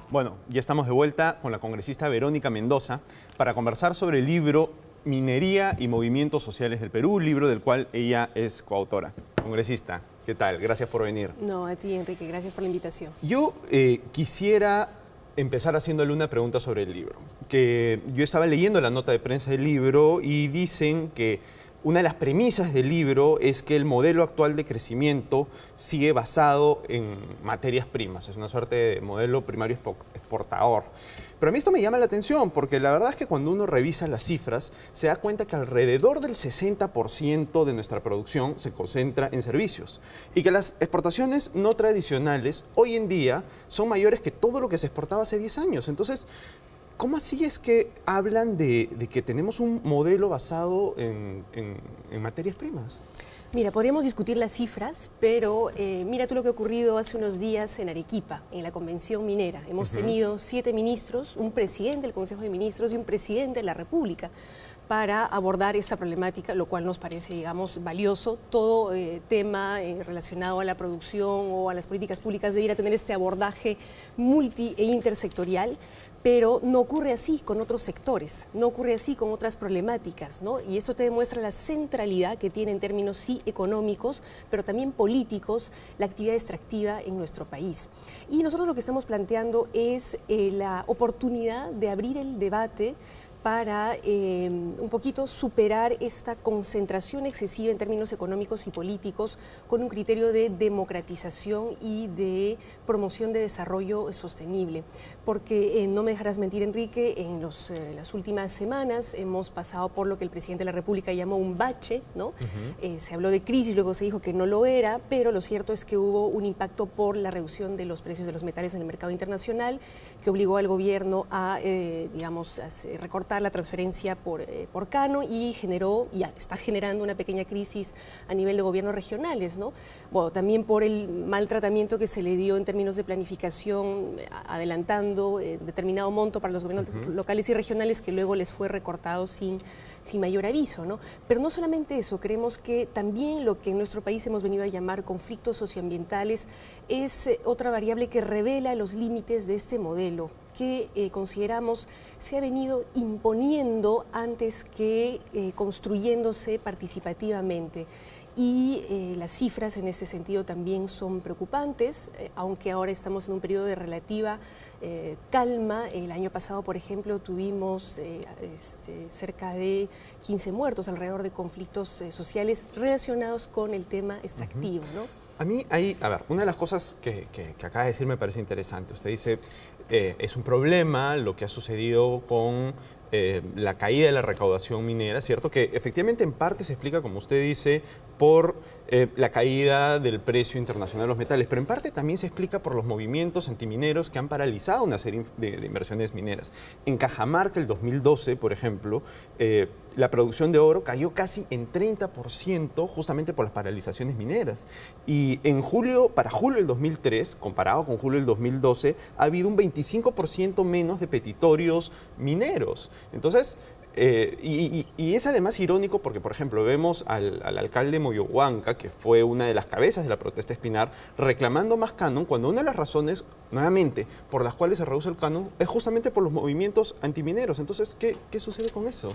Bueno, ya estamos de vuelta con la congresista Verónica Mendoza para conversar sobre el libro Minería y Movimientos Sociales del Perú, libro del cual ella es coautora. Congresista, ¿qué tal? Gracias por venir. No, a ti, Enrique, gracias por la invitación. Yo quisiera empezar haciéndole una pregunta sobre el libro. Que yo estaba leyendo la nota de prensa del libro y dicen que una de las premisas del libro es que el modelo actual de crecimiento sigue basado en materias primas. Es una suerte de modelo primario exportador. Pero a mí esto me llama la atención porque la verdad es que cuando uno revisa las cifras se da cuenta que alrededor del 60% de nuestra producción se concentra en servicios y que las exportaciones no tradicionales hoy en día son mayores que todo lo que se exportaba hace 10 años. Entonces, ¿cómo así es que hablan de que tenemos un modelo basado en materias primas? Mira, podríamos discutir las cifras, pero mira tú lo que ha ocurrido hace unos días en Arequipa, en la Convención Minera. Hemos tenido 7 ministros, un presidente del Consejo de Ministros y un presidente de la República para abordar esta problemática, lo cual nos parece, digamos, valioso. Todo tema relacionado a la producción o a las políticas públicas debe ir a tener este abordaje multi e intersectorial, pero no ocurre así con otros sectores, no ocurre así con otras problemáticas, ¿no? Y esto te demuestra la centralidad que tiene en términos sí económicos, pero también políticos, la actividad extractiva en nuestro país. Y nosotros lo que estamos planteando es la oportunidad de abrir el debate para un poquito superar esta concentración excesiva en términos económicos y políticos con un criterio de democratización y de promoción de desarrollo sostenible. Porque no me dejarás mentir, Enrique, en las últimas semanas hemos pasado por lo que el presidente de la República llamó un bache, ¿no? Se habló de crisis, luego se dijo que no lo era, pero lo cierto es que hubo un impacto por la reducción de los precios de los metales en el mercado internacional que obligó al gobierno a, digamos, a recortar la transferencia por Cano y generó, y está generando una pequeña crisis a nivel de gobiernos regionales, ¿no? Bueno, también por el mal tratamiento que se le dio en términos de planificación, adelantando determinado monto para los gobiernos locales y regionales que luego les fue recortado sin mayor aviso, ¿no? Pero no solamente eso, creemos que también lo que en nuestro país hemos venido a llamar conflictos socioambientales es otra variable que revela los límites de este modelo que consideramos se ha venido imponiendo antes que construyéndose participativamente. Y las cifras en ese sentido también son preocupantes, aunque ahora estamos en un periodo de relativa calma. El año pasado, por ejemplo, tuvimos cerca de 15 muertos alrededor de conflictos sociales relacionados con el tema extractivo, ¿no? A mí una de las cosas que acaba de decir me parece interesante. Usted dice, es un problema lo que ha sucedido con la caída de la recaudación minera, ¿cierto? Que efectivamente en parte se explica, como usted dice, por la caída del precio internacional de los metales, pero en parte también se explica por los movimientos antimineros que han paralizado una serie de inversiones mineras. En Cajamarca, el 2012, por ejemplo, la producción de oro cayó casi en 30% justamente por las paralizaciones mineras. Y para julio del 2003, comparado con julio del 2012, ha habido un 25% menos de petitorios mineros. Entonces, y es además irónico porque, por ejemplo, vemos al alcalde Moyohuanca, que fue una de las cabezas de la protesta Espinar, reclamando más canon, cuando una de las razones, nuevamente, por las cuales se reduce el canon es justamente por los movimientos antimineros. Entonces, ¿qué sucede con eso?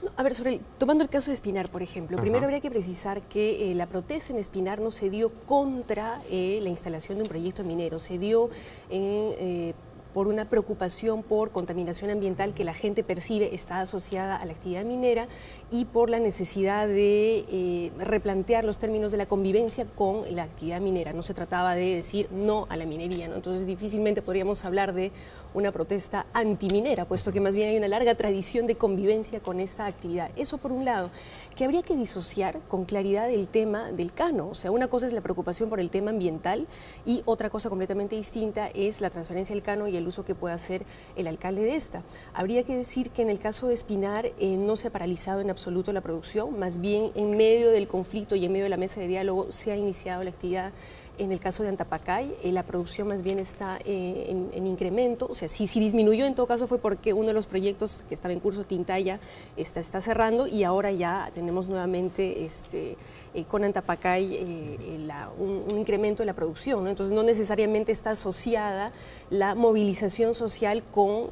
No, a ver, tomando el caso de Espinar, por ejemplo, primero habría que precisar que la protesta en Espinar no se dio contra la instalación de un proyecto minero, se dio por una preocupación por contaminación ambiental que la gente percibe está asociada a la actividad minera y por la necesidad de replantear los términos de la convivencia con la actividad minera. No se trataba de decir no a la minería, ¿no? Entonces difícilmente podríamos hablar de una protesta antiminera, puesto que más bien hay una larga tradición de convivencia con esta actividad. Eso por un lado, que habría que disociar con claridad el tema del Cano. O sea, una cosa es la preocupación por el tema ambiental y otra cosa completamente distinta es la transferencia del Cano y el uso que pueda hacer el alcalde de esta. Habría que decir que en el caso de Espinar no se ha paralizado en absoluto la producción, más bien en medio del conflicto y en medio de la mesa de diálogo se ha iniciado la actividad En el caso de Antapacay, la producción más bien está en incremento, o sea, si disminuyó en todo caso fue porque uno de los proyectos que estaba en curso, Tintaya, está cerrando y ahora ya tenemos nuevamente con Antapacay un incremento de la producción, ¿no? Entonces no necesariamente está asociada la movilización social con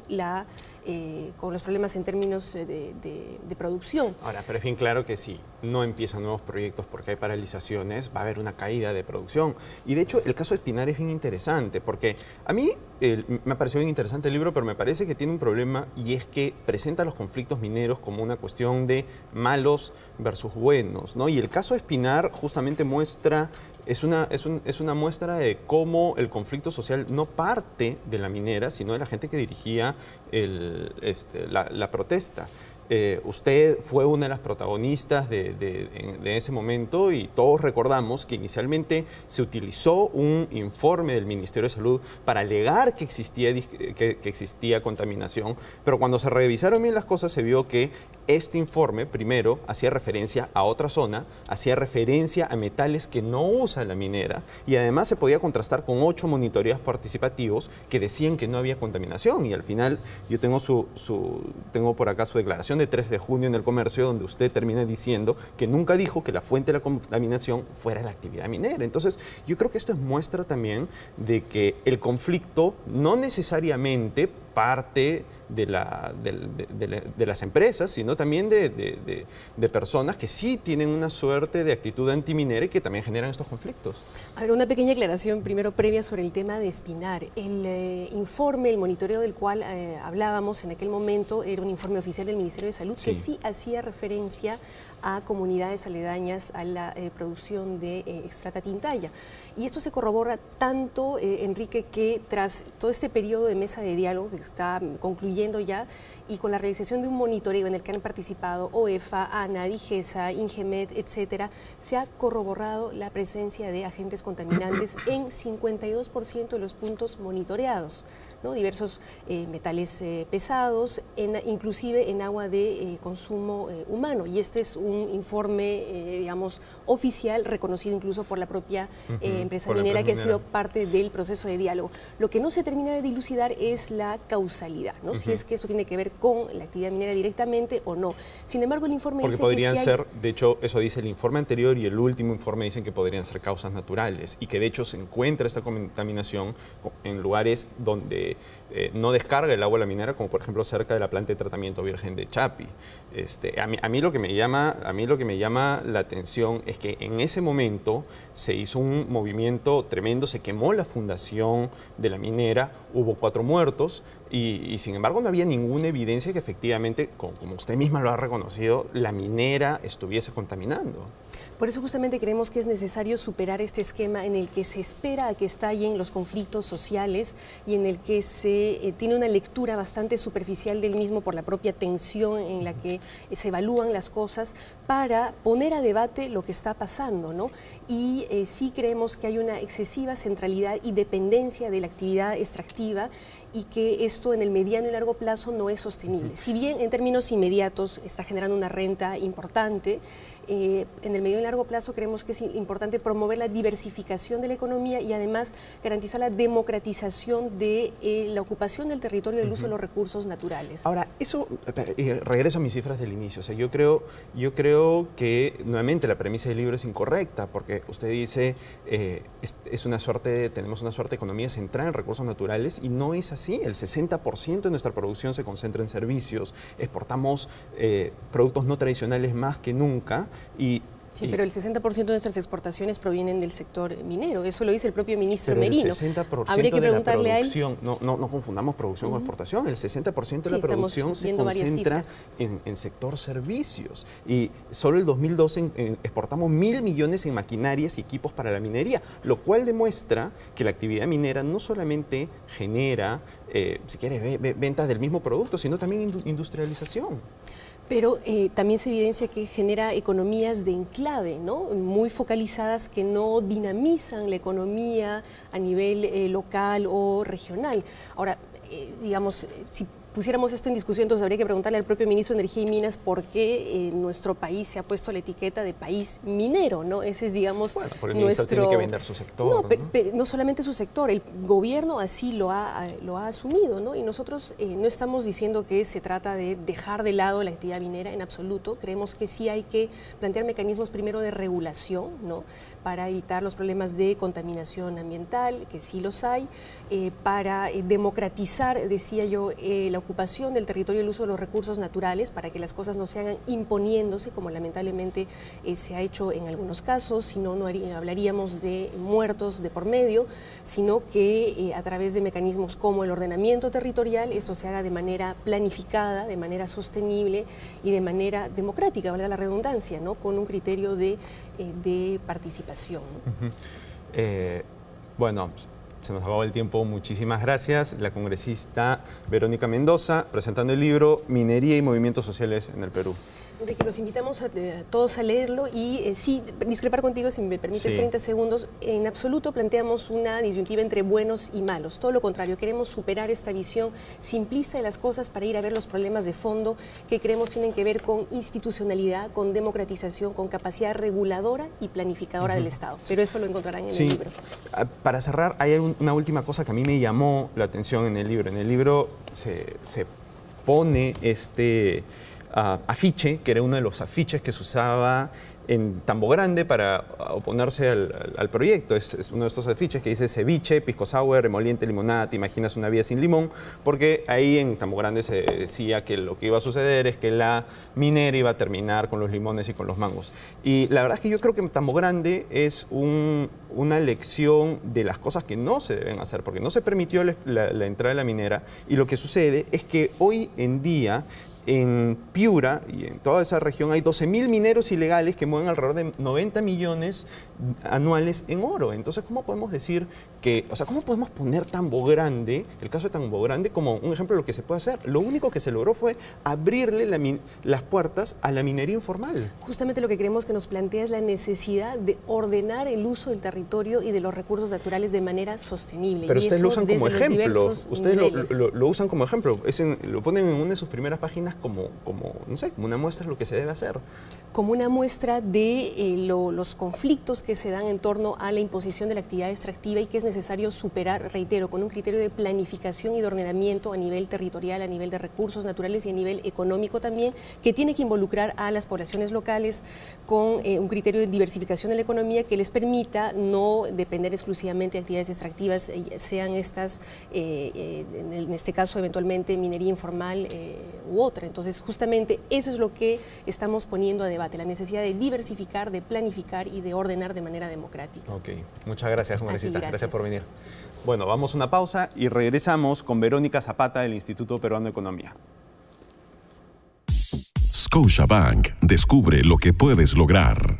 los problemas en términos de producción. Ahora, pero es bien claro que si no empiezan nuevos proyectos porque hay paralizaciones, va a haber una caída de producción. Y de hecho, el caso de Espinar es bien interesante, porque a mí me ha parecido bien interesante el libro, pero me parece que tiene un problema y es que presenta los conflictos mineros como una cuestión de malos versus buenos, ¿no? Y el caso de Espinar justamente muestra... Es una muestra de cómo el conflicto social no parte de la minera, sino de la gente que dirigía la protesta. Usted fue una de las protagonistas de ese momento y todos recordamos que inicialmente se utilizó un informe del Ministerio de Salud para alegar que existía contaminación, pero cuando se revisaron bien las cosas se vio que este informe primero hacía referencia a otra zona, hacía referencia a metales que no usa la minera y además se podía contrastar con 8 monitoreos participativos que decían que no había contaminación y al final yo tengo por acá su declaración de 3 de junio en El Comercio, donde usted termina diciendo que nunca dijo que la fuente de la contaminación fuera la actividad minera. Entonces, yo creo que esto es muestra también de que el conflicto no necesariamente parte de las empresas, sino también de personas que sí tienen una suerte de actitud antiminera y que también generan estos conflictos. A ver, una pequeña aclaración primero previa sobre el tema de Espinar. El informe, el monitoreo del cual hablábamos en aquel momento era un informe oficial del Ministerio de Salud que sí hacía referencia a comunidades aledañas a la producción de extracta Tintaya. Y esto se corrobora tanto, Enrique, que tras todo este periodo de mesa de diálogo que está concluyendo ya y con la realización de un monitoreo en el que han participado OEFA, ANA, DIGESA, INGEMET, etcétera, se ha corroborado la presencia de agentes contaminantes en 52% de los puntos monitoreados, ¿no? Diversos metales pesados, inclusive en agua de consumo humano. Y este es un informe, digamos, oficial, reconocido incluso por la propia empresa minera que ha sido parte del proceso de diálogo. Lo que no se termina de dilucidar es la causalidad, ¿no? Si es que esto tiene que ver con la actividad minera directamente o no. Sin embargo, el informe dice podrían que ser, de hecho, eso dice el informe anterior y el último informe dicen que podrían ser causas naturales y que de hecho se encuentra esta contaminación en lugares donde no descarga el agua a la minera, como por ejemplo cerca de la planta de tratamiento virgen de Chapi. A mí lo que me llama la atención es que en ese momento se hizo un movimiento tremendo, se quemó la fundación de la minera, hubo 4 muertos y sin embargo no había ninguna evidencia que efectivamente, como usted misma lo ha reconocido, la minera estuviese contaminando. Por eso justamente creemos que es necesario superar este esquema en el que se espera a que estallen los conflictos sociales y en el que se tiene una lectura bastante superficial del mismo por la propia tensión en la que se evalúan las cosas para poner a debate lo que está pasando, ¿no? Y sí creemos que hay una excesiva centralidad y dependencia de la actividad extractiva y que esto en el mediano y largo plazo no es sostenible. Si bien en términos inmediatos está generando una renta importante, en el medio y largo plazo creemos que es importante promover la diversificación de la economía y además garantizar la democratización de la ocupación del territorio y el uso de los recursos naturales. Ahora, eso, regreso a mis cifras del inicio, o sea, yo creo que nuevamente la premisa del libro es incorrecta, porque usted dice, tenemos una suerte de economía centrada en recursos naturales y no es así. El 60% de nuestra producción se concentra en servicios, exportamos productos no tradicionales más que nunca y Sí, pero el 60% de nuestras exportaciones provienen del sector minero, eso lo dice el propio ministro Merino. El 60% Habría que preguntarle de la producción, no confundamos producción con exportación, el 60% de la producción se concentra en sector servicios y solo el 2012 exportamos 1.000 millones en maquinarias y equipos para la minería, lo cual demuestra que la actividad minera no solamente genera, si quieres, ventas del mismo producto, sino también industrialización. Pero también se evidencia que genera economías de enclave, ¿no? Muy focalizadas que no dinamizan la economía a nivel local o regional. Ahora, digamos, si pusiéramos esto en discusión, entonces habría que preguntarle al propio ministro de Energía y Minas por qué nuestro país se ha puesto la etiqueta de país minero, ¿no? Ese es, digamos, bueno, porque el ministro tiene que vender su sector. No solamente su sector, el gobierno así lo ha asumido, ¿no? Y nosotros no estamos diciendo que se trata de dejar de lado la actividad minera en absoluto. Creemos que sí hay que plantear mecanismos primero de regulación, ¿no? Para evitar los problemas de contaminación ambiental, que sí los hay, para democratizar, decía yo, la ocupación del territorio y el uso de los recursos naturales para que las cosas no se hagan imponiéndose, como lamentablemente se ha hecho en algunos casos, si no, no hablaríamos de muertos de por medio, sino que a través de mecanismos como el ordenamiento territorial, esto se haga de manera planificada, de manera sostenible y de manera democrática, valga la redundancia, ¿no? Con un criterio de participación. Bueno, se nos acabó el tiempo, muchísimas gracias. La congresista Verónica Mendoza, presentando el libro Minería y Movimientos Sociales en el Perú. Enrique, los invitamos a todos a leerlo y sí, discrepar contigo, si me permites 30 segundos. En absoluto planteamos una disyuntiva entre buenos y malos, todo lo contrario, queremos superar esta visión simplista de las cosas para ir a ver los problemas de fondo que creemos tienen que ver con institucionalidad, con democratización, con capacidad reguladora y planificadora del Estado. Pero eso lo encontrarán en el libro. Para cerrar, hay una última cosa que a mí me llamó la atención en el libro. En el libro se pone este afiche, que era uno de los afiches que se usaba en Tambo Grande para oponerse al proyecto. Es uno de estos afiches que dice ceviche, pisco sour, emoliente, limonada, te imaginas una vida sin limón, porque ahí en Tambo Grande se decía que lo que iba a suceder es que la minera iba a terminar con los limones y con los mangos. Y la verdad es que yo creo que Tambo Grande es una lección de las cosas que no se deben hacer, porque no se permitió la entrada de la minera, y lo que sucede es que hoy en día en Piura y en toda esa región hay 12.000 mineros ilegales que mueven alrededor de 90 millones anuales en oro. Entonces, ¿cómo podemos decir que, o sea, cómo podemos poner Tambo Grande, el caso de Tambo Grande, como un ejemplo de lo que se puede hacer? Lo único que se logró fue abrirle las puertas a la minería informal. Justamente lo que creemos que nos plantea es la necesidad de ordenar el uso del territorio y de los recursos naturales de manera sostenible. Pero y ustedes eso lo usan como ejemplo. Ustedes lo lo usan como ejemplo. Lo ponen en una de sus primeras páginas como, no sé, como una muestra de lo que se debe hacer. Como una muestra de los conflictos que se dan en torno a la imposición de la actividad extractiva y que es necesario superar, reitero, con un criterio de planificación y de ordenamiento a nivel territorial, a nivel de recursos naturales y a nivel económico también, que tiene que involucrar a las poblaciones locales con un criterio de diversificación de la economía que les permita no depender exclusivamente de actividades extractivas, sean estas, en este caso, eventualmente minería informal u otra. Entonces, justamente eso es lo que estamos poniendo a debate, la necesidad de diversificar, de planificar y de ordenar de manera democrática. Ok, muchas gracias, congresista. Gracias por venir. Bueno, vamos a una pausa y regresamos con Verónica Zapata del Instituto Peruano de Economía. Scotiabank, descubre lo que puedes lograr.